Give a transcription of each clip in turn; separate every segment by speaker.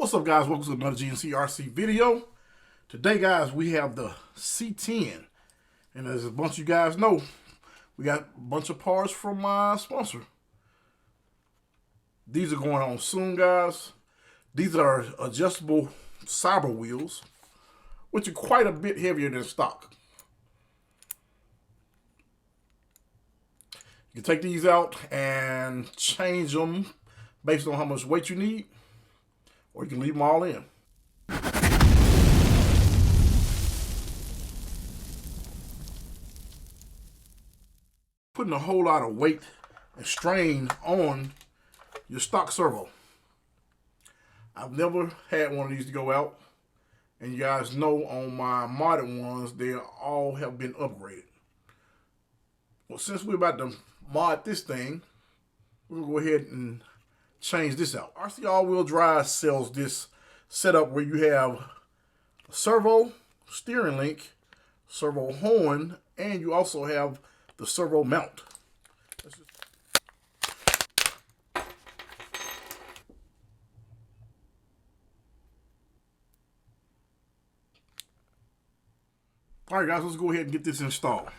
Speaker 1: What's up, guys? Welcome to another GNC RC video. Today, guys, we have the C-10. And as a bunch of you guys know, we got a bunch of parts from my sponsor. These are going on soon, guys. These are adjustable Servo wheels, which are quite a bit heavier than stock. You can take these out and change them based on how much weight you need, or you can leave them all in. Putting a whole lot of weight and strain on your stock servo. I've never had one of these to go out, and you guys know on my modded ones, they all have been upgraded. Well, since we're about to mod this thing, we're gonna go ahead and change this out. RC all-wheel drive sells this setup where you have a servo, steering link, servo horn, and you also have the servo mount. All right, guys, let's go ahead and get this installed.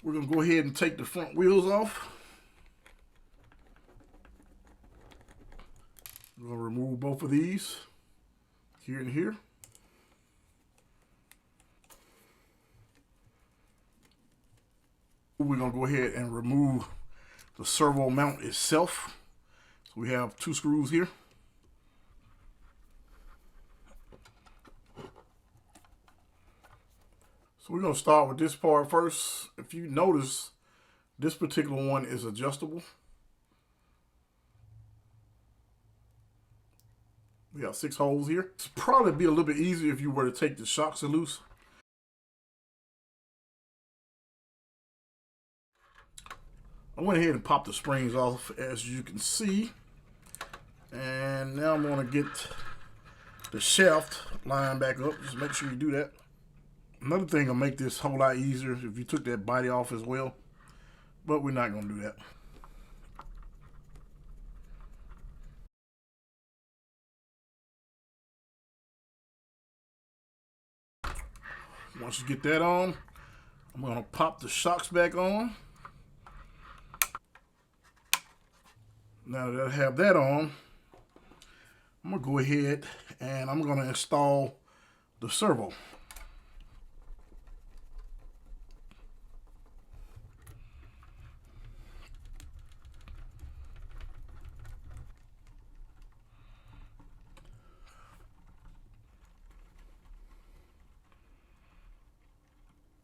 Speaker 1: We're gonna go ahead and take the front wheels off. We're gonna remove both of these, here and here. We're gonna go ahead and remove the servo mount itself. So we have two screws here. So we're gonna start with this part first. If you notice, this particular one is adjustable. We got 6 holes here. It's probably be a little bit easier if you were to take the shocks loose. I went ahead and popped the springs off, as you can see. And now I'm gonna get the shaft lined back up. Just make sure you do that. Another thing will make this a whole lot easier if you took that body off as well, but we're not gonna do that. Once you get that on, I'm gonna pop the shocks back on. Now that I have that on, I'm gonna go ahead and I'm gonna install the servo.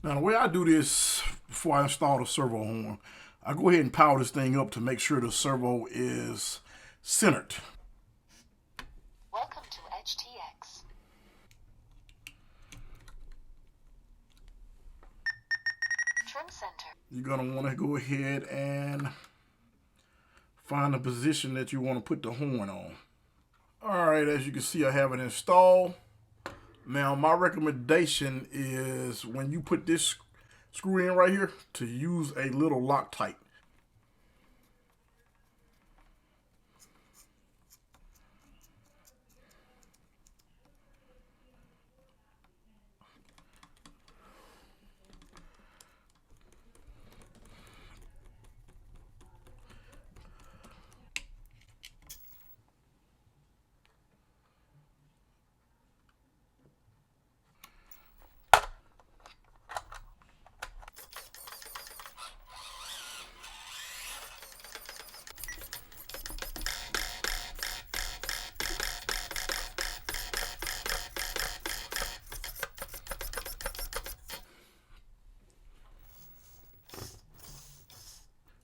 Speaker 1: Now, the way I do this before I install the servo horn, I go ahead and power this thing up to make sure the servo is centered.
Speaker 2: Welcome to HTX. Trim center.
Speaker 1: You're going to want to go ahead and find the position that you want to put the horn on. All right, as you can see, I have it installed. Now, my recommendation is when you put this screw in right here, to use a little Loctite.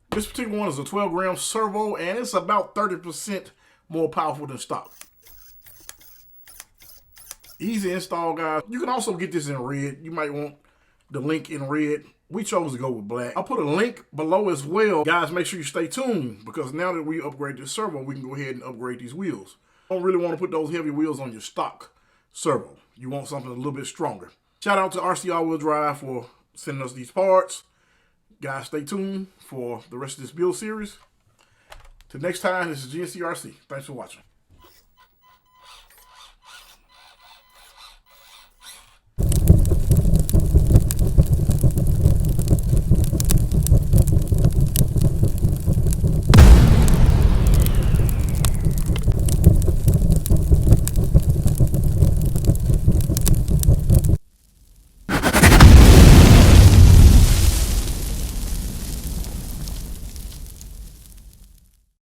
Speaker 1: This particular one is a 12-gram servo, and it's about 30% more powerful than stock. Easy install, guys. You can also get this in red. You might want the link in red. We chose to go with black. I'll put a link below as well. Guys, make sure you stay tuned, because now that we upgrade this servo, we can go ahead and upgrade these wheels. You don't really want to put those heavy wheels on your stock servo. You want something a little bit stronger. Shout out to RC All-Wheel Drive for sending us these parts. Guys, stay tuned for the rest of this build series. Till next time, this is GNC RC. Thanks for watching.